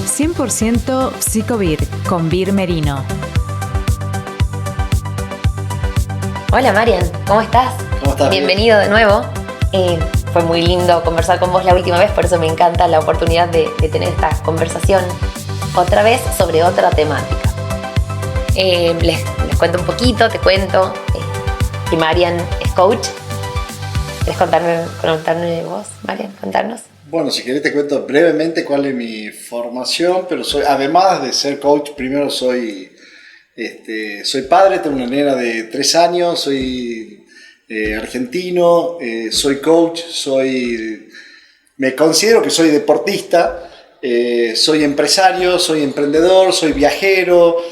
100% Psicovir con Vir Merino. Hola Marian, ¿cómo estás? ¿Cómo estás? Bienvenido de nuevo. Fue muy lindo conversar con vos la última vez, por eso me encanta la oportunidad de tener esta conversación otra vez sobre otra temática. Les cuento un poquito, te cuento que Marian es coach. ¿Querés contarme vos, Marian? Contarnos. Bueno, si querés te cuento brevemente cuál es mi formación, pero además de ser coach, primero soy padre, tengo una nena de 3 años, soy argentino, soy coach, me considero que soy deportista, soy empresario, soy emprendedor, soy viajero,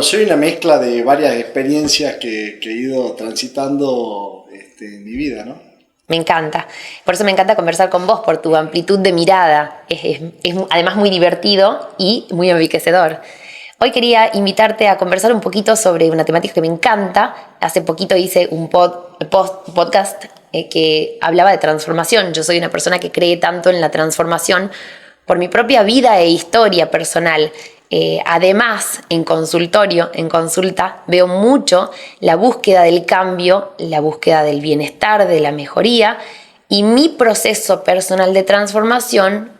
soy una mezcla de varias experiencias que he ido transitando en mi vida, ¿no? Me encanta, por eso me encanta conversar con vos, por tu amplitud de mirada, es además muy divertido y muy enriquecedor. Hoy quería invitarte a conversar un poquito sobre una temática que me encanta. Hace poquito hice un podcast que hablaba de transformación. Yo soy una persona que cree tanto en la transformación por mi propia vida e historia personal. Además, en consulta, veo mucho la búsqueda del cambio, la búsqueda del bienestar, de la mejoría, y mi proceso personal de transformación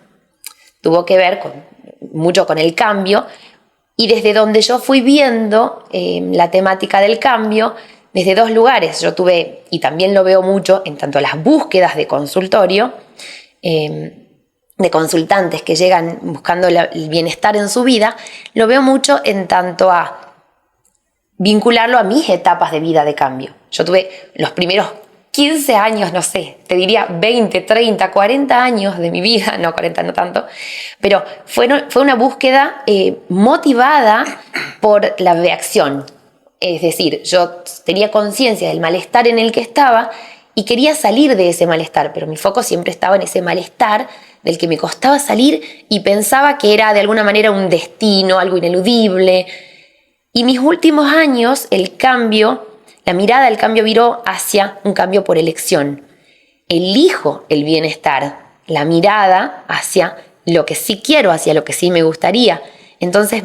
tuvo que ver mucho con el cambio, y desde donde yo fui viendo la temática del cambio, desde 2 lugares. Yo tuve, y también lo veo mucho en tanto las búsquedas de consultorio, de consultantes que llegan buscando el bienestar en su vida, lo veo mucho en tanto a vincularlo a mis etapas de vida de cambio. Yo tuve los primeros 15 años, no sé, te diría 20, 30, 40 años de mi vida, no 40 no tanto, pero fue una búsqueda motivada por la reacción. Es decir, yo tenía conciencia del malestar en el que estaba y quería salir de ese malestar, pero mi foco siempre estaba en ese malestar del que me costaba salir y pensaba que era de alguna manera un destino, algo ineludible. Y mis últimos años, la mirada del cambio viró hacia un cambio por elección. Elijo el bienestar, la mirada hacia lo que sí quiero, hacia lo que sí me gustaría. Entonces,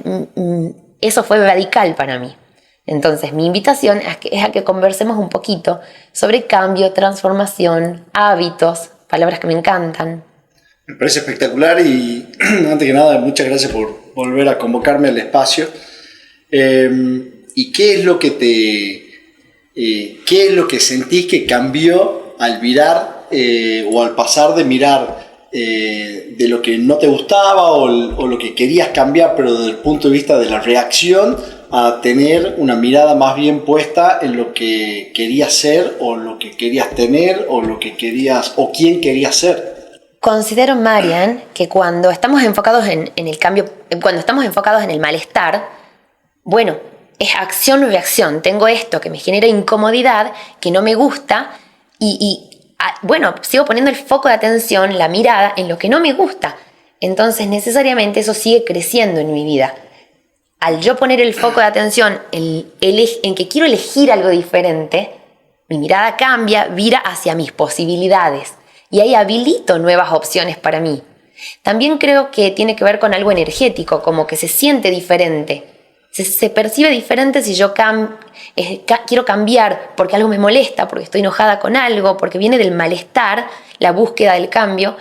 eso fue radical para mí. Entonces, mi invitación es a que conversemos un poquito sobre cambio, transformación, hábitos, palabras que me encantan. Me parece espectacular y antes que nada, muchas gracias por volver a convocarme al espacio. ¿Y qué es lo que sentís que cambió al virar o al pasar de mirar de lo que no te gustaba o lo que querías cambiar, pero desde el punto de vista de la reacción, a tener una mirada más bien puesta en lo que querías ser o lo que querías tener o lo que querías o quién querías ser? Considero, Marian, que cuando estamos enfocados en el cambio, cuando estamos enfocados en el malestar, bueno, es acción o reacción. Tengo esto que me genera incomodidad, que no me gusta, sigo poniendo el foco de atención, la mirada, en lo que no me gusta. Entonces, necesariamente eso sigue creciendo en mi vida. Al yo poner el foco de atención en que quiero elegir algo diferente, mi mirada cambia, vira hacia mis posibilidades. Y ahí habilito nuevas opciones para mí. También creo que tiene que ver con algo energético, como que se siente diferente. Se percibe diferente si yo quiero cambiar porque algo me molesta, porque estoy enojada con algo, porque viene del malestar, la búsqueda del cambio,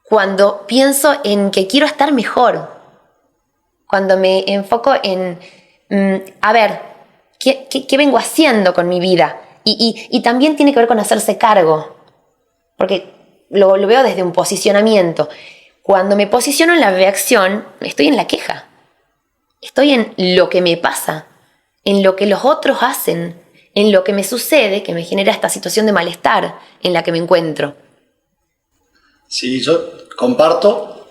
cuando pienso en que quiero estar mejor. Cuando me enfoco en, ¿qué vengo haciendo con mi vida? Y también tiene que ver con hacerse cargo. Porque lo veo desde un posicionamiento. Cuando me posiciono en la reacción, estoy en la queja. Estoy en lo que me pasa, en lo que los otros hacen, en lo que me sucede, que me genera esta situación de malestar en la que me encuentro. Sí, yo comparto.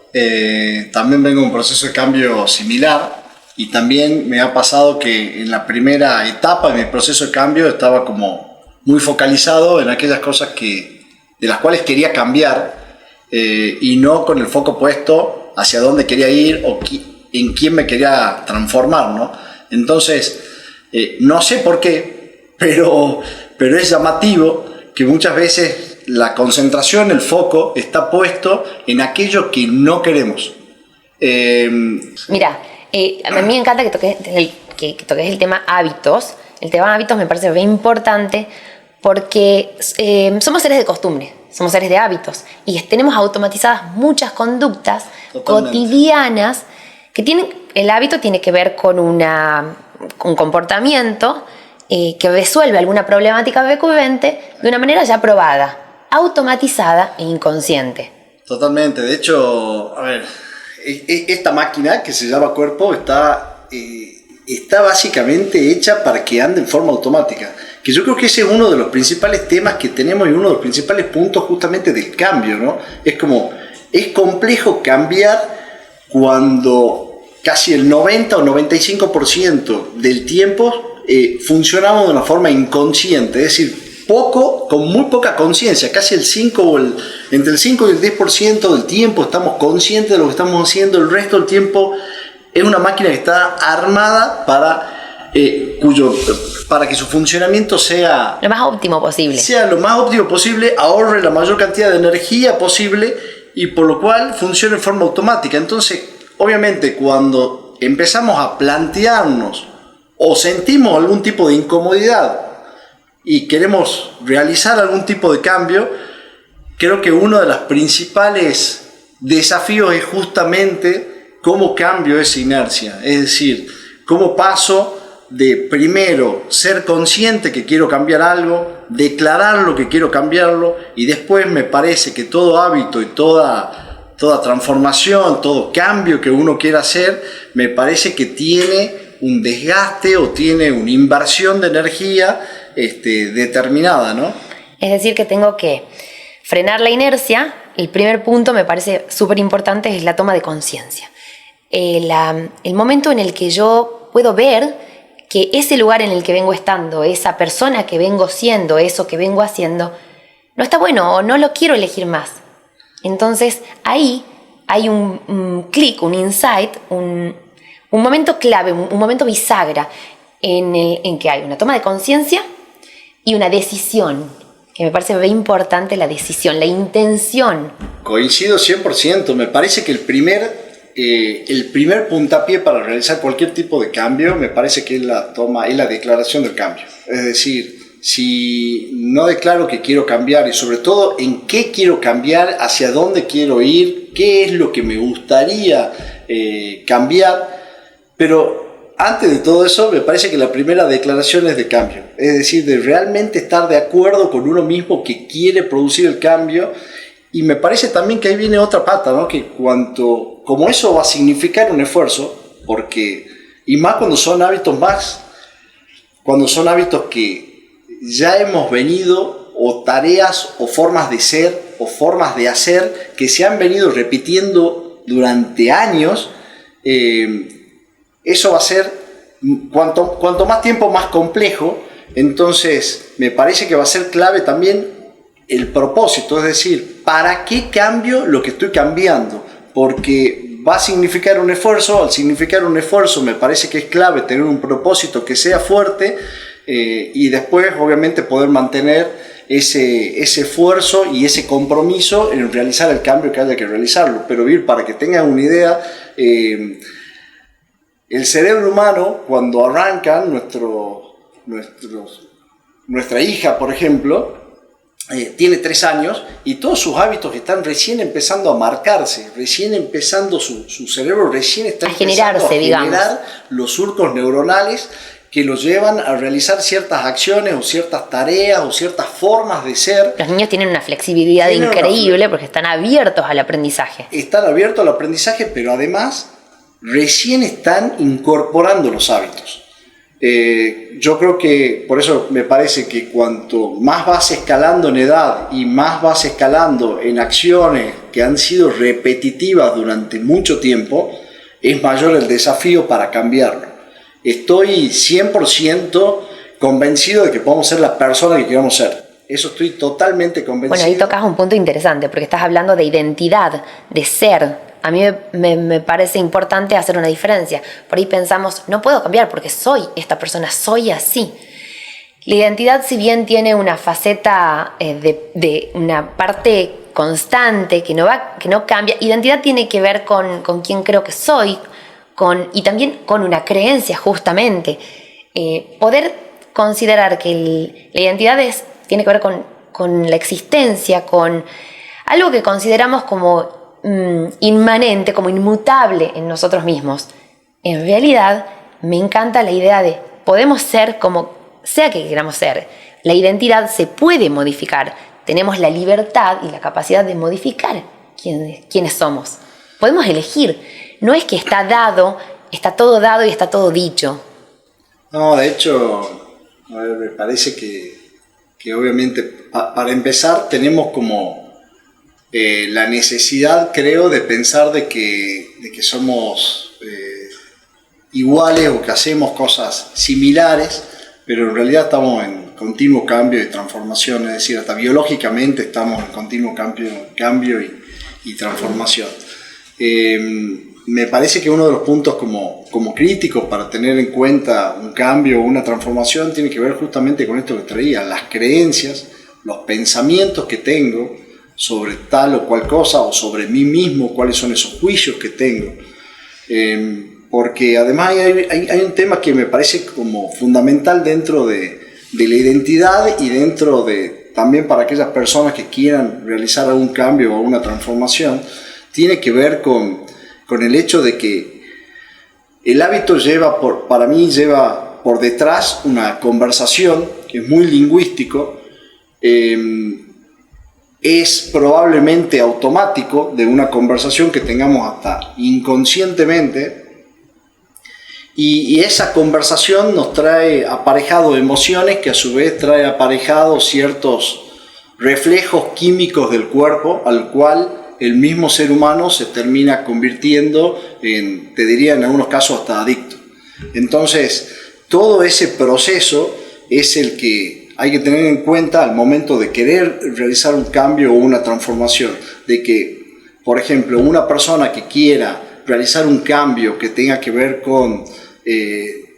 También vengo de un proceso de cambio similar y también me ha pasado que en la primera etapa de mi proceso de cambio estaba como muy focalizado en aquellas cosas de las cuales quería cambiar y no con el foco puesto hacia dónde quería ir o en quién me quería transformar, ¿no? Entonces, no sé por qué, pero es llamativo que muchas veces la concentración, el foco, está puesto en aquello que no queremos. Mira, a mí me encanta que toques el tema hábitos. El tema hábitos me parece bien importante porque somos seres de costumbre, somos seres de hábitos y tenemos automatizadas muchas conductas cotidianas que el hábito tiene que ver con un comportamiento que resuelve alguna problemática recurrente de una manera ya probada, automatizada e inconsciente. Totalmente. De hecho, a ver, esta máquina que se llama cuerpo está básicamente hecha para que ande en forma automática. Que yo creo que ese es uno de los principales temas que tenemos y uno de los principales puntos justamente del cambio, ¿no? Es complejo cambiar cuando casi el 90 o 95% del tiempo funcionamos de una forma inconsciente, es decir, con muy poca conciencia, casi entre el 5 y el 10% del tiempo estamos conscientes de lo que estamos haciendo, el resto del tiempo es una máquina que está armada para que su funcionamiento sea lo más óptimo posible. Sea lo más óptimo posible, ahorre la mayor cantidad de energía posible y por lo cual funcione en forma automática. Entonces, obviamente, cuando empezamos a plantearnos o sentimos algún tipo de incomodidad y queremos realizar algún tipo de cambio, creo que uno de los principales desafíos es justamente cómo cambio esa inercia. Es decir, cómo paso de primero ser consciente que quiero cambiar algo, declararlo que quiero cambiarlo y después me parece que todo hábito y toda transformación, todo cambio que uno quiera hacer, me parece que tiene un desgaste o tiene una inversión de energía determinada, ¿no? Es decir, que tengo que frenar la inercia. El primer punto me parece súper importante es la toma de conciencia. El momento en el que yo puedo ver que ese lugar en el que vengo estando, esa persona que vengo siendo, eso que vengo haciendo, no está bueno o no lo quiero elegir más. Entonces ahí hay un clic, un insight, un momento clave, un momento bisagra en que hay una toma de conciencia y una decisión, que me parece muy importante la decisión, la intención. Coincido 100%, me parece que el primer puntapié para realizar cualquier tipo de cambio me parece que es la declaración del cambio. Es decir, si no declaro que quiero cambiar y sobre todo en qué quiero cambiar, hacia dónde quiero ir, qué es lo que me gustaría cambiar, pero antes de todo eso me parece que la primera declaración es de cambio, es decir, de realmente estar de acuerdo con uno mismo que quiere producir el cambio. Y me parece también que ahí viene otra pata, ¿no? Que como eso va a significar un esfuerzo, y más cuando son hábitos que ya hemos venido, o tareas, o formas de ser, o formas de hacer, que se han venido repitiendo durante años, eso va a ser, cuanto más tiempo, más complejo. Entonces, me parece que va a ser clave también el propósito, es decir, ¿para qué cambio lo que estoy cambiando? Porque va a significar un esfuerzo. Al significar un esfuerzo me parece que es clave tener un propósito que sea fuerte y después obviamente poder mantener ese esfuerzo y ese compromiso en realizar el cambio que haya que realizarlo. Pero para que tengan una idea, el cerebro humano, cuando arranca nuestra hija, por ejemplo, tiene 3 años y todos sus hábitos están recién empezando a marcarse, su cerebro recién está empezando a generar los surcos neuronales que los llevan a realizar ciertas acciones o ciertas tareas o ciertas formas de ser. Los niños tienen una flexibilidad increíble porque están abiertos al aprendizaje. Están abiertos al aprendizaje, pero además recién están incorporando los hábitos. Yo creo que por eso me parece que cuanto más vas escalando en edad y más vas escalando en acciones que han sido repetitivas durante mucho tiempo, es mayor el desafío para cambiarlo. Estoy 100% convencido de que podemos ser la persona que queramos ser. Eso estoy totalmente convencido. Bueno, ahí tocas un punto interesante porque estás hablando de identidad, de ser. A mí me parece importante hacer una diferencia. Por ahí pensamos, no puedo cambiar porque soy esta persona, soy así. La identidad, si bien tiene una faceta de una parte constante que no cambia, identidad tiene que ver con quién creo que soy, y también con una creencia, justamente. Poder considerar que la identidad tiene que ver con la existencia, con algo que consideramos como inmanente, como inmutable en nosotros mismos. En realidad, me encanta la idea de podemos ser como sea que queramos ser. La identidad se puede modificar. Tenemos la libertad y la capacidad de modificar quiénes somos. Podemos elegir. No es que está todo dado y está todo dicho. No, de hecho, a ver, me parece que obviamente, para empezar, tenemos como la necesidad, creo, de pensar de que somos iguales o que hacemos cosas similares, pero en realidad estamos en continuo cambio y transformación, es decir, hasta biológicamente estamos en continuo cambio y transformación. Me parece que uno de los puntos como críticos para tener en cuenta un cambio o una transformación tiene que ver justamente con esto que traía, las creencias, los pensamientos que tengo sobre tal o cual cosa o sobre mí mismo, cuáles son esos juicios que tengo. Porque además hay un tema que me parece como fundamental dentro de la identidad y dentro de también para aquellas personas que quieran realizar algún cambio o una transformación, tiene que ver con el hecho de que el hábito para mí lleva por detrás una conversación que es muy lingüístico, es probablemente automático de una conversación que tengamos hasta inconscientemente, y esa conversación nos trae aparejado emociones que a su vez trae aparejado ciertos reflejos químicos del cuerpo al cual el mismo ser humano se termina convirtiendo en, te diría en algunos casos hasta adicto. Entonces, todo ese proceso es el que hay que tener en cuenta al momento de querer realizar un cambio o una transformación. De que, por ejemplo, una persona que quiera realizar un cambio que tenga que ver con,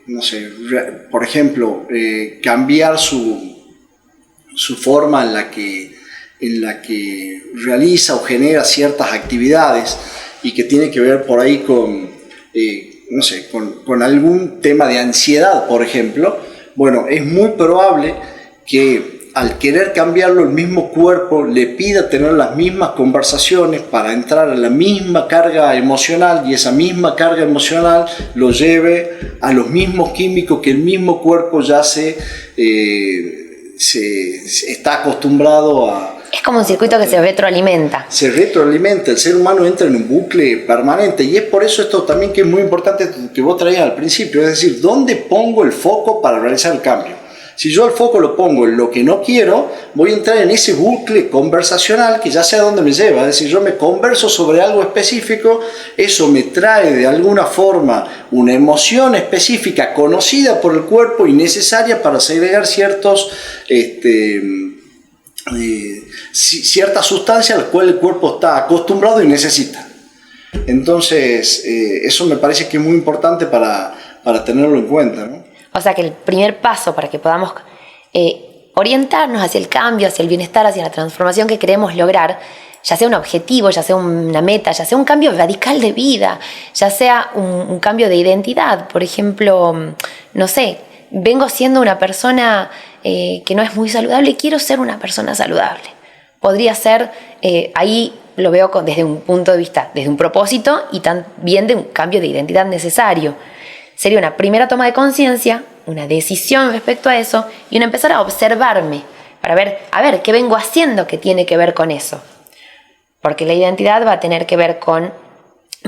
no sé, por ejemplo, cambiar su forma en la que realiza o genera ciertas actividades y que tiene que ver por ahí con, no sé, con algún tema de ansiedad, por ejemplo, bueno, es muy probable que al querer cambiarlo el mismo cuerpo le pida tener las mismas conversaciones para entrar a la misma carga emocional y esa misma carga emocional lo lleve a los mismos químicos que el mismo cuerpo ya se está acostumbrado a. Es como un circuito que se retroalimenta. Se retroalimenta, el ser humano entra en un bucle permanente y es por eso esto también que es muy importante que vos traías al principio, es decir, ¿dónde pongo el foco para realizar el cambio? Si yo el foco lo pongo en lo que no quiero, voy a entrar en ese bucle conversacional que ya sé a dónde me lleva. Es decir, yo me converso sobre algo específico, eso me trae de alguna forma una emoción específica conocida por el cuerpo y necesaria para segregar ciertas sustancias a las cuales el cuerpo está acostumbrado y necesita. Entonces, eso me parece que es muy importante para tenerlo en cuenta, ¿no? O sea que el primer paso para que podamos orientarnos hacia el cambio, hacia el bienestar, hacia la transformación que queremos lograr, ya sea un objetivo, ya sea una meta, ya sea un cambio radical de vida, ya sea un cambio de identidad. Por ejemplo, no sé, vengo siendo una persona que no es muy saludable y quiero ser una persona saludable. Podría ser, ahí lo veo desde un punto de vista, desde un propósito y también de un cambio de identidad necesario. Sería una primera toma de conciencia, una decisión respecto a eso y un empezar a observarme para ver, qué vengo haciendo que tiene que ver con eso. Porque la identidad va a tener que ver va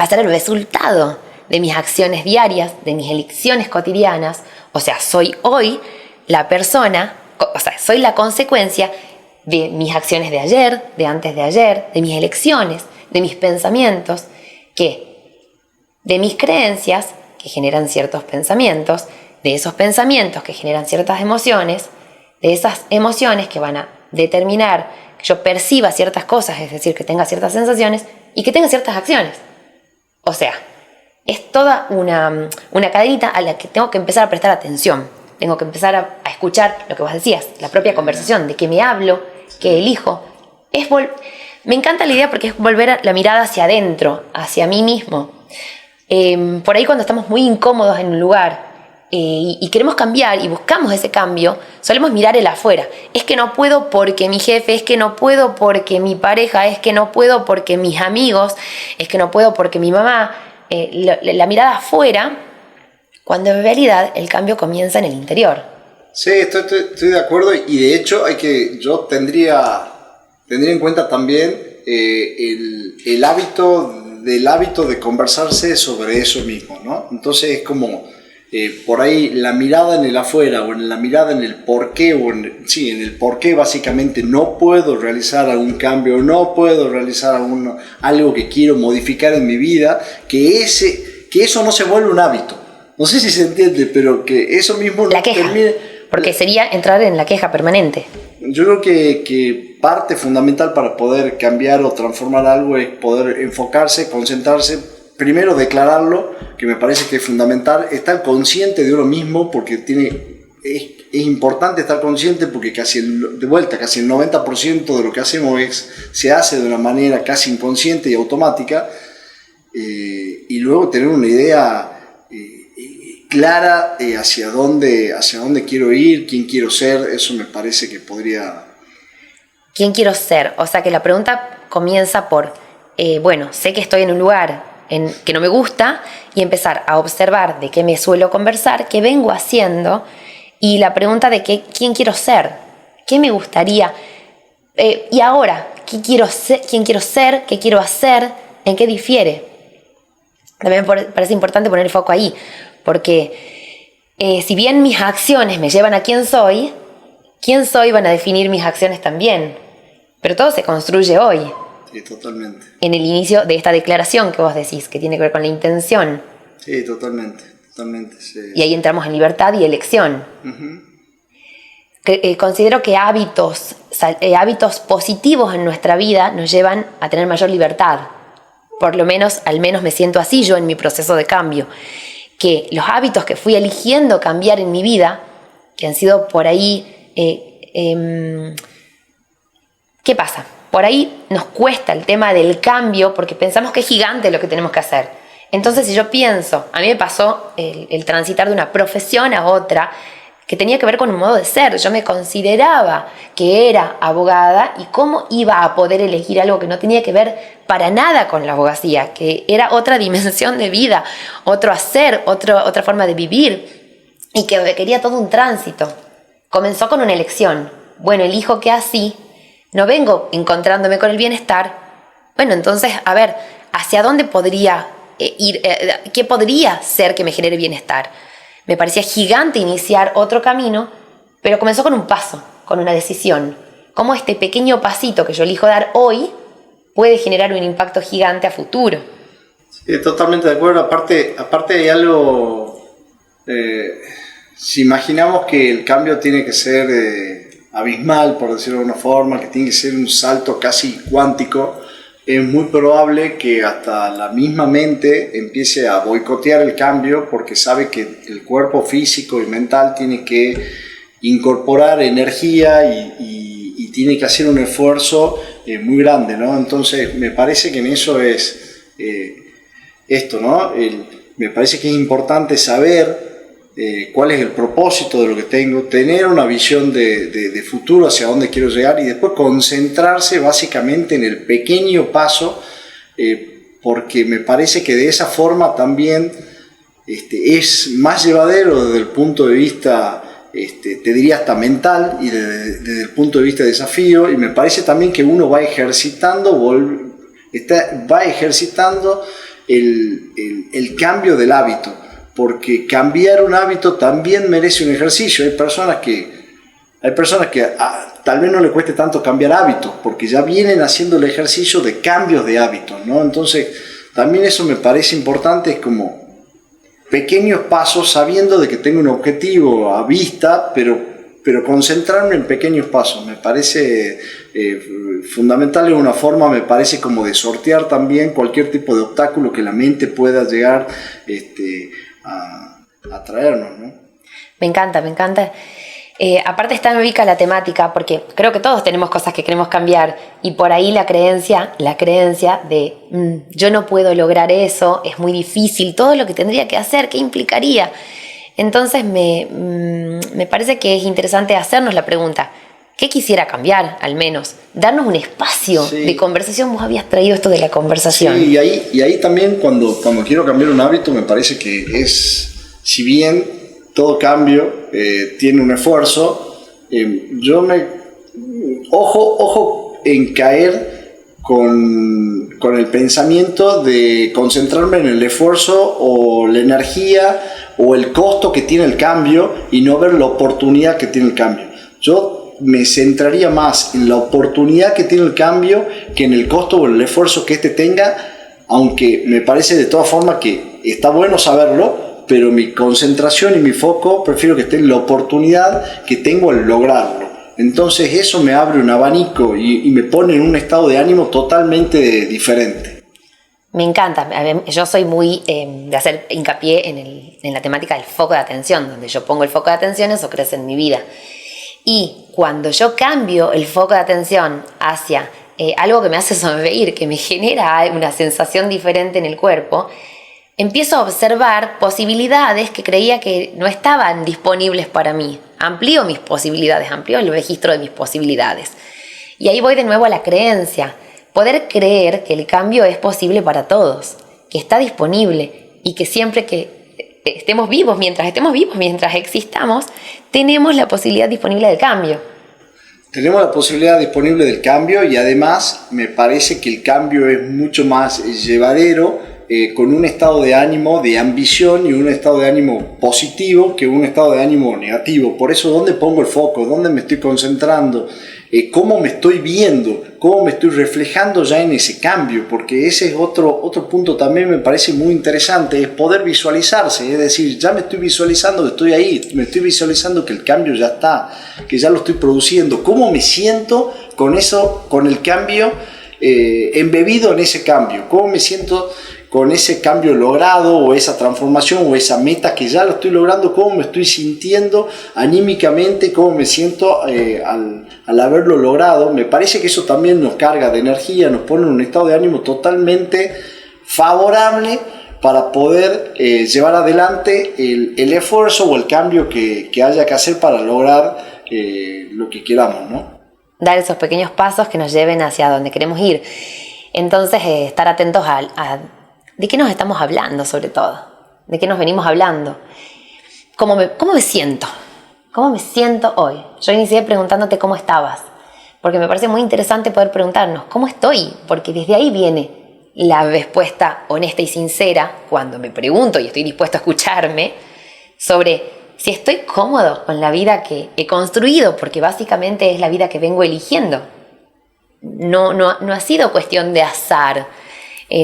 a ser el resultado de mis acciones diarias, de mis elecciones cotidianas. O sea, soy hoy la persona, soy la consecuencia de mis acciones de ayer, de antes de ayer, de mis elecciones, de mis pensamientos, de mis creencias que generan ciertos pensamientos, de esos pensamientos que generan ciertas emociones, de esas emociones que van a determinar que yo perciba ciertas cosas, es decir, que tenga ciertas sensaciones y que tenga ciertas acciones. O sea, es toda una cadenita a la que tengo que empezar a prestar atención. Tengo que empezar a escuchar lo que vos decías, la propia conversación, de qué me hablo, qué elijo. Me encanta la idea porque es volver la mirada hacia adentro, hacia mí mismo. Por ahí cuando estamos muy incómodos en un lugar y queremos cambiar y buscamos ese cambio, solemos mirar el afuera. Es que no puedo porque mi jefe, es que no puedo porque mi pareja, es que no puedo porque mis amigos, es que no puedo porque mi mamá. La mirada afuera, cuando en realidad el cambio comienza en el interior. Sí, estoy de acuerdo, y de hecho yo tendría en cuenta también el hábito de conversarse sobre eso mismo, ¿no? Entonces es como por ahí la mirada en el afuera o en la mirada en el porqué, en el porqué básicamente no puedo realizar algún cambio, no puedo realizar algo que quiero modificar en mi vida, que eso no se vuelve un hábito. No sé si se entiende, pero que eso mismo la queja, porque sería entrar en la queja permanente. Yo creo que parte fundamental para poder cambiar o transformar algo es poder enfocarse, concentrarse, primero declararlo, que me parece que es fundamental, estar consciente de uno mismo, porque es importante estar consciente, porque casi el 90% de lo que hacemos se hace de una manera casi inconsciente y automática, y luego tener una idea clara hacia dónde quiero ir, quién quiero ser. Eso me parece que podría... ¿Quién quiero ser? O sea que la pregunta comienza por, sé que estoy en un lugar que no me gusta, y empezar a observar de qué me suelo conversar, qué vengo haciendo, y la pregunta de quién quiero ser, qué me gustaría, y ahora, quién quiero ser, qué quiero hacer, en qué difiere. También me parece importante poner el foco ahí, porque si bien mis acciones me llevan a quién soy van a definir mis acciones también, pero todo se construye hoy. Sí, totalmente. En el inicio de esta declaración que vos decís, que tiene que ver con la intención. Sí, totalmente, sí. Y ahí entramos en libertad y elección. Uh-huh. Considero que hábitos positivos en nuestra vida nos llevan a tener mayor libertad. Al menos me siento así yo en mi proceso de cambio. Que los hábitos que fui eligiendo cambiar en mi vida, que han sido por ahí... ¿qué pasa? Por ahí nos cuesta el tema del cambio porque pensamos que es gigante lo que tenemos que hacer. Entonces, si yo pienso, a mí me pasó el transitar de una profesión a otra que tenía que ver con un modo de ser. Yo me consideraba que era abogada, y cómo iba a poder elegir algo que no tenía que ver para nada con la abogacía, que era otra dimensión de vida, otro hacer, otra forma de vivir, y que requería todo un tránsito. Comenzó con una elección. Bueno, elijo que así no vengo encontrándome con el bienestar. Bueno, entonces, a ver, ¿hacia dónde podría ir? ¿Qué podría ser que me genere bienestar? Me parecía gigante iniciar otro camino, pero comenzó con un paso, con una decisión. Cómo este pequeño pasito que yo elijo dar hoy puede generar un impacto gigante a futuro. Sí, totalmente de acuerdo. Aparte hay algo... si imaginamos que el cambio tiene que ser... abismal, por decirlo de alguna forma, que tiene que ser un salto casi cuántico, es muy probable que hasta la misma mente empiece a boicotear el cambio, porque sabe que el cuerpo físico y mental tiene que incorporar energía y tiene que hacer un esfuerzo muy grande, ¿no? Entonces me parece que en eso es esto, ¿no? Me parece que es importante saber cuál es el propósito de lo que tengo, tener una visión de futuro hacia dónde quiero llegar, y después concentrarse básicamente en el pequeño paso, porque me parece que de esa forma también es más llevadero desde el punto de vista, te diría hasta mental, y desde el punto de vista de desafío, y me parece también que uno va ejercitando el cambio del hábito, porque cambiar un hábito también merece un ejercicio. Hay personas que tal vez no le cueste tanto cambiar hábitos, porque ya vienen haciendo el ejercicio de cambios de hábitos, ¿no? Entonces, también eso me parece importante, es como pequeños pasos, sabiendo de que tengo un objetivo a vista, pero concentrarme en pequeños pasos. Me parece fundamental, es una forma, me parece, como de sortear también cualquier tipo de obstáculo que la mente pueda llegar a traernos, ¿no? Me encanta, me encanta. Aparte está en ubica la temática, porque creo que todos tenemos cosas que queremos cambiar y por ahí la creencia de yo no puedo lograr eso, es muy difícil, todo lo que tendría que hacer, ¿qué implicaría? Entonces me parece que es interesante hacernos la pregunta, ¿qué quisiera cambiar al menos? Darnos un espacio de conversación. Vos habías traído esto de la conversación. Sí, y ahí también cuando quiero cambiar un hábito me parece que es, si bien todo cambio tiene un esfuerzo, ojo en caer con el pensamiento de concentrarme en el esfuerzo o la energía o el costo que tiene el cambio y no ver la oportunidad que tiene el cambio. Yo me centraría más en la oportunidad que tiene el cambio que en el costo o el esfuerzo que este tenga, aunque me parece de todas formas que está bueno saberlo, pero mi concentración y mi foco prefiero que esté en la oportunidad que tengo al lograrlo. Entonces eso me abre un abanico y me pone en un estado de ánimo totalmente diferente. Me encanta. Yo soy muy de hacer hincapié en la temática del foco de atención. Donde yo pongo el foco de atención, eso crece en mi vida. Y cuando yo cambio el foco de atención hacia algo que me hace sonreír, que me genera una sensación diferente en el cuerpo, empiezo a observar posibilidades que creía que no estaban disponibles para mí. Amplío mis posibilidades, amplío el registro de mis posibilidades. Y ahí voy de nuevo a la creencia. Poder creer que el cambio es posible para todos, que está disponible y que siempre que estemos vivos, mientras existamos, tenemos la posibilidad disponible del cambio. Tenemos la posibilidad disponible del cambio y además me parece que el cambio es mucho más llevadero con un estado de ánimo, de ambición y un estado de ánimo positivo que un estado de ánimo negativo. Por eso, ¿dónde pongo el foco? ¿Dónde me estoy concentrando? ¿Cómo me estoy viendo? ¿Cómo me estoy reflejando ya en ese cambio? Porque ese es otro punto también me parece muy interesante, es poder visualizarse, es decir, ya me estoy visualizando que estoy ahí, me estoy visualizando que el cambio ya está, que ya lo estoy produciendo. ¿Cómo me siento con eso, con el cambio, embebido en ese cambio? ¿Cómo me siento con ese cambio logrado o esa transformación o esa meta que ya lo estoy logrando? ¿Cómo me estoy sintiendo anímicamente? ¿Cómo me siento al haberlo logrado? Me parece que eso también nos carga de energía, nos pone en un estado de ánimo totalmente favorable para poder llevar adelante el esfuerzo o el cambio que haya que hacer para lograr lo que queramos, ¿no? Dar esos pequeños pasos que nos lleven hacia donde queremos ir. Entonces, estar atentos a ¿de qué nos estamos hablando sobre todo? ¿De qué nos venimos hablando? ¿Cómo me siento? ¿Cómo me siento hoy? Yo inicié preguntándote cómo estabas, porque me parece muy interesante poder preguntarnos ¿cómo estoy? Porque desde ahí viene la respuesta honesta y sincera cuando me pregunto y estoy dispuesto a escucharme sobre si estoy cómodo con la vida que he construido, porque básicamente es la vida que vengo eligiendo. No ha sido cuestión de azar.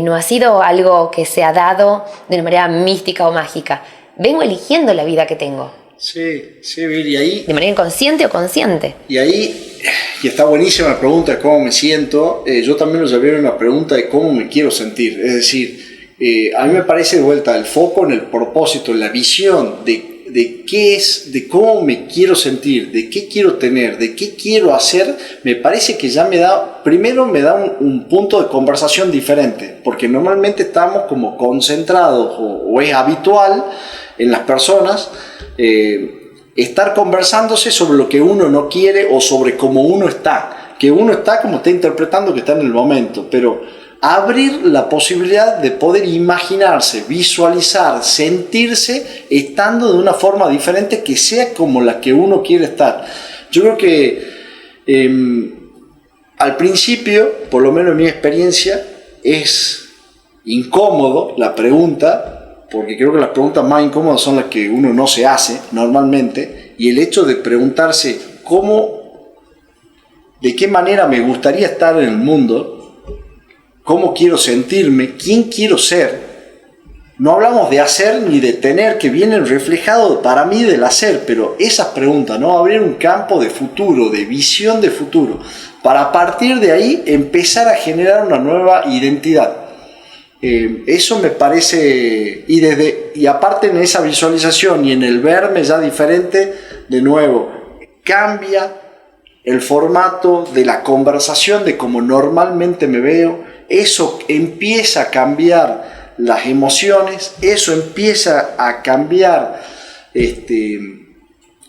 No ha sido algo que se ha dado de una manera mística o mágica. Vengo eligiendo la vida que tengo. Sí, Bill, y ahí... ¿De manera inconsciente o consciente? Y ahí, y está buenísima la pregunta de cómo me siento, yo también lo llevé a una pregunta de cómo me quiero sentir. Es decir, a mí me parece de vuelta el foco en el propósito, en la visión de qué es, de cómo me quiero sentir, de qué quiero tener, de qué quiero hacer, me parece que ya me da un punto de conversación diferente, porque normalmente estamos como concentrados o es habitual en las personas estar conversándose sobre lo que uno no quiere o sobre cómo uno está, que uno está como está interpretando que está en el momento, pero abrir la posibilidad de poder imaginarse, visualizar, sentirse estando de una forma diferente que sea como la que uno quiere estar. Yo creo que al principio, por lo menos en mi experiencia, es incómodo la pregunta, porque creo que las preguntas más incómodas son las que uno no se hace normalmente, y el hecho de preguntarse de qué manera me gustaría estar en el mundo, cómo quiero sentirme, quién quiero ser. No hablamos de hacer ni de tener, que vienen reflejados para mí del hacer, pero esas preguntas, ¿no? Abrir un campo de futuro, de visión de futuro, para a partir de ahí empezar a generar una nueva identidad. Eso me parece, y aparte en esa visualización y en el verme ya diferente, de nuevo, cambia el formato de la conversación, de cómo normalmente me veo. Eso empieza a cambiar las emociones, eso empieza a cambiar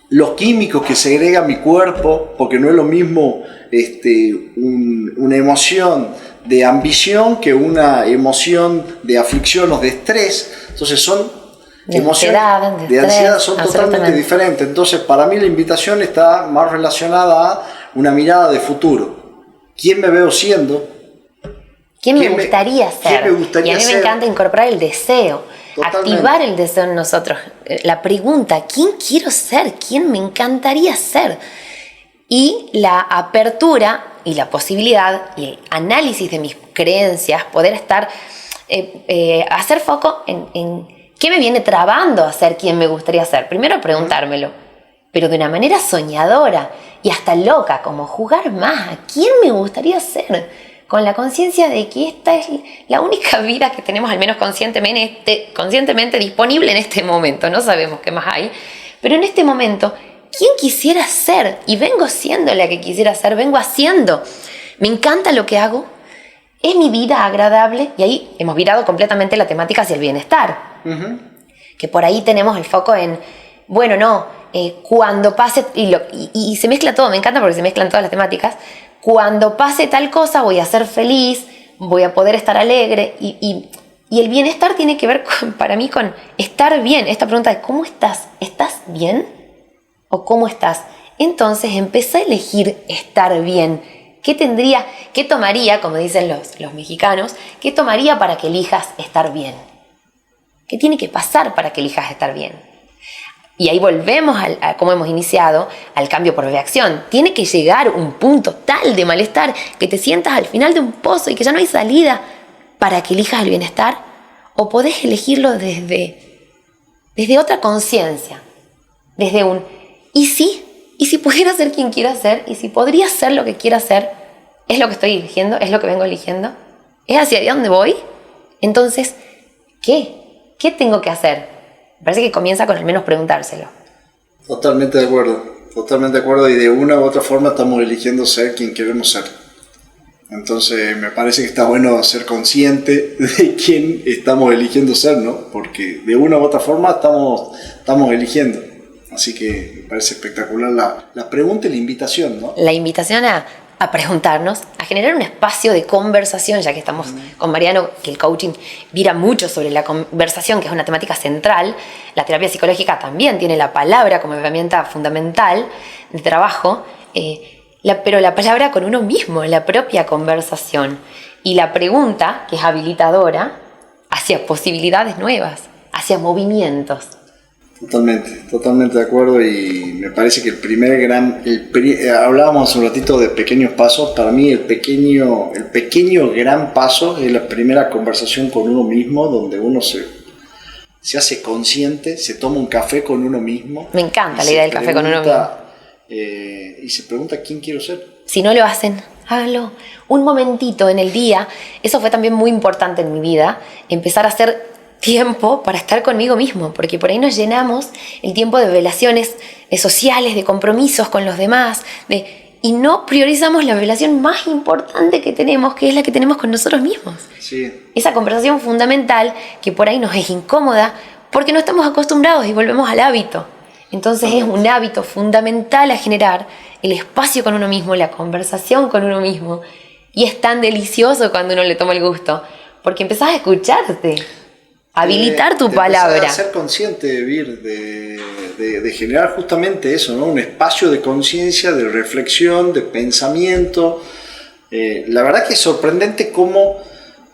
los químicos que segrega mi cuerpo, porque no es lo mismo una emoción de ambición que una emoción de aflicción o de estrés. Entonces son emociones de ansiedad, son totalmente diferentes. Entonces para mí la invitación está más relacionada a una mirada de futuro. ¿Quién me veo siendo? ¿Quién me gustaría ser? Y a mí me encanta incorporar el deseo, activar el deseo en nosotros. La pregunta, ¿quién quiero ser? ¿Quién me encantaría ser? Y la apertura y la posibilidad y el análisis de mis creencias, poder estar, hacer foco en qué me viene trabando a ser quien me gustaría ser. Primero preguntármelo, pero de una manera soñadora y hasta loca, como jugar más. ¿A quién me gustaría ser? Con la conciencia de que esta es la única vida que tenemos, al menos conscientemente disponible en este momento. No sabemos qué más hay, pero en este momento, ¿quién quisiera ser? Y vengo siendo la que quisiera ser, vengo haciendo. Me encanta lo que hago, es mi vida agradable, y ahí hemos virado completamente la temática hacia el bienestar. Que por ahí tenemos el foco en, bueno, no, cuando pase, y se mezcla todo, me encanta porque se mezclan todas las temáticas. Cuando pase tal cosa voy a ser feliz, voy a poder estar alegre, y el bienestar tiene que ver para mí con estar bien. Esta pregunta de ¿cómo estás? ¿Estás bien? ¿O cómo estás? Entonces empecé a elegir estar bien. ¿Qué tomaría, como dicen los mexicanos, qué tomaría para que elijas estar bien? ¿Qué tiene que pasar para que elijas estar bien? Y ahí volvemos a cómo hemos iniciado, al cambio por reacción. Tiene que llegar un punto tal de malestar que te sientas al final de un pozo y que ya no hay salida para que elijas el bienestar. O podés elegirlo desde otra conciencia, desde un ¿y si pudiera ser quien quiera ser? ¿Y si podría ser lo que quiera ser? ¿Es lo que estoy eligiendo? ¿Es lo que vengo eligiendo? ¿Es hacia dónde voy? Entonces, ¿qué? ¿Qué tengo que hacer? Me parece que comienza con al menos preguntárselo. Totalmente de acuerdo, y de una u otra forma estamos eligiendo ser quien queremos ser. Entonces me parece que está bueno ser consciente de quién estamos eligiendo ser, ¿no? Porque de una u otra forma estamos eligiendo. Así que me parece espectacular la pregunta y la invitación, ¿no? La invitación a preguntarnos, a generar un espacio de conversación, ya que estamos con Mariano, que el coaching vira mucho sobre la conversación, que es una temática central. La terapia psicológica también tiene la palabra como herramienta fundamental de trabajo, pero la palabra con uno mismo, la propia conversación. Y la pregunta, que es habilitadora, hacia posibilidades nuevas, hacia movimientos. Totalmente de acuerdo, y me parece que hablábamos un ratito de pequeños pasos. Para mí el pequeño gran paso es la primera conversación con uno mismo, donde uno se hace consciente, se toma un café con uno mismo. Me encanta la idea del café con uno mismo. Y se pregunta quién quiero ser. Si no lo hacen, hágalo. Un momentito en el día. Eso fue también muy importante en mi vida, empezar a hacer tiempo para estar conmigo mismo, porque por ahí nos llenamos el tiempo de relaciones sociales, de compromisos con los demás, y no priorizamos la relación más importante que tenemos, que es la que tenemos con nosotros mismos. Sí. Esa conversación fundamental que por ahí nos es incómoda porque no estamos acostumbrados y volvemos al hábito. Entonces es un hábito fundamental a generar, el espacio con uno mismo, la conversación con uno mismo, y es tan delicioso cuando uno le toma el gusto, porque empezás a escucharte. Habilitar tu palabra. A ser consciente, de generar justamente eso, ¿no? Un espacio de conciencia, de reflexión, de pensamiento. La verdad que es sorprendente cómo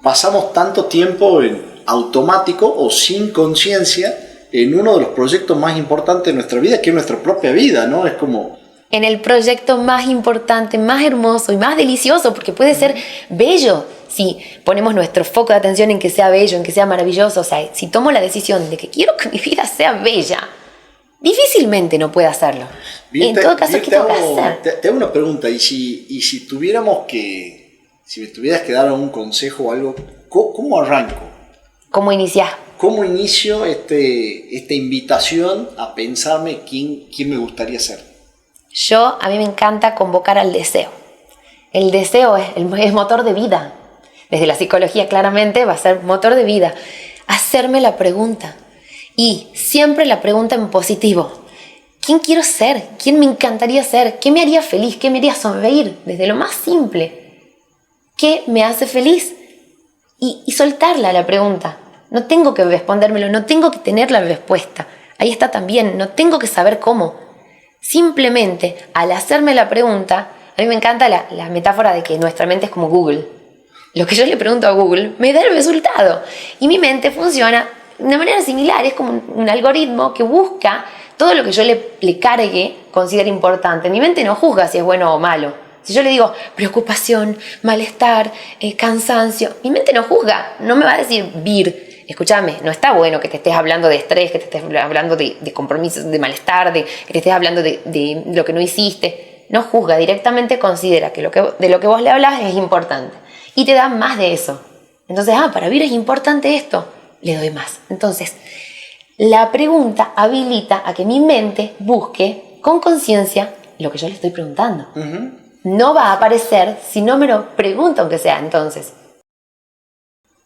pasamos tanto tiempo en automático o sin conciencia en uno de los proyectos más importantes de nuestra vida, que es nuestra propia vida, ¿no? Es como... En el proyecto más importante, más hermoso y más delicioso, porque puede ser bello. Si ponemos nuestro foco de atención en que sea bello, en que sea maravilloso, o sea, si tomo la decisión de que quiero que mi vida sea bella, difícilmente no pueda hacerlo. En todo caso, ¿qué tengo que hacer? Te hago una pregunta, y si me tuvieras que dar un consejo o algo, ¿Cómo arranco? ¿Cómo iniciás? ¿Cómo inicio esta invitación a pensarme quién me gustaría ser? A mí me encanta convocar al deseo. El deseo es el motor de vida. Desde la psicología claramente va a ser motor de vida. Hacerme la pregunta. Y siempre la pregunta en positivo. ¿Quién quiero ser? ¿Quién me encantaría ser? ¿Qué me haría feliz? ¿Qué me haría sonreír? Desde lo más simple. ¿Qué me hace feliz? Y soltarla la pregunta. No tengo que respondérmelo, no tengo que tener la respuesta. Ahí está también, no tengo que saber cómo. Simplemente, al hacerme la pregunta, a mí me encanta la metáfora de que nuestra mente es como Google. Lo que yo le pregunto a Google me da el resultado. Y mi mente funciona de una manera similar, es como un algoritmo que busca todo lo que yo le cargue, considera importante. Mi mente no juzga si es bueno o malo. Si yo le digo preocupación, malestar, cansancio, mi mente no juzga, no me va a decir vir. Escúchame, no está bueno que te estés hablando de estrés, que te estés hablando de compromisos, de malestar, que te estés hablando de lo que no hiciste. No juzga, directamente considera que de lo que vos le hablas es importante. Y te da más de eso. Entonces, para vir es importante esto, le doy más. Entonces, la pregunta habilita a que mi mente busque con conciencia lo que yo le estoy preguntando. Uh-huh. No va a aparecer si no me lo pregunto, aunque sea. Entonces,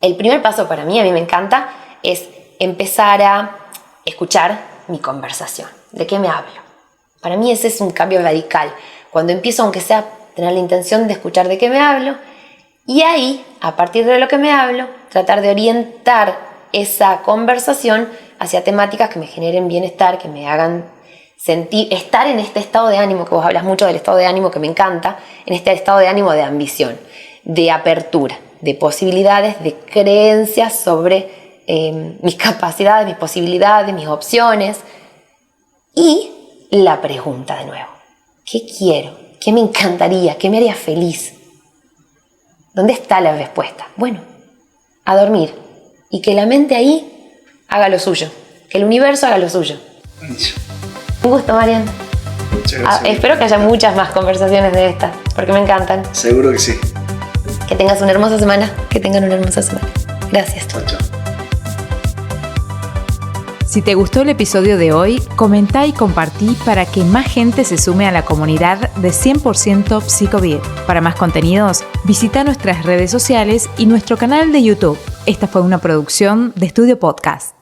el primer paso para mí, a mí me encanta, es empezar a escuchar mi conversación. ¿De qué me hablo? Para mí ese es un cambio radical. Cuando empiezo, aunque sea, a tener la intención de escuchar de qué me hablo, y ahí, a partir de lo que me hablo, tratar de orientar esa conversación hacia temáticas que me generen bienestar, que me hagan sentir, estar en este estado de ánimo, que vos hablas mucho del estado de ánimo, que me encanta, en este estado de ánimo de ambición, de apertura, de posibilidades, de creencias sobre mis capacidades, mis posibilidades, mis opciones. Y la pregunta de nuevo, ¿qué quiero? ¿Qué me encantaría? ¿Qué me haría feliz? ¿Dónde está la respuesta? Bueno, a dormir. Y que la mente ahí haga lo suyo, que el universo haga lo suyo. Un gusto, Marian. Muchas gracias. Espero que haya muchas más conversaciones de estas, porque me encantan. Seguro que sí. Que tengas una hermosa semana. Que tengan una hermosa semana. Gracias. Chao, chao. Si te gustó el episodio de hoy, comenta y compartí para que más gente se sume a la comunidad de 100% Psicovir. Para más contenidos, visita nuestras redes sociales y nuestro canal de YouTube. Esta fue una producción de Estudio Podcast.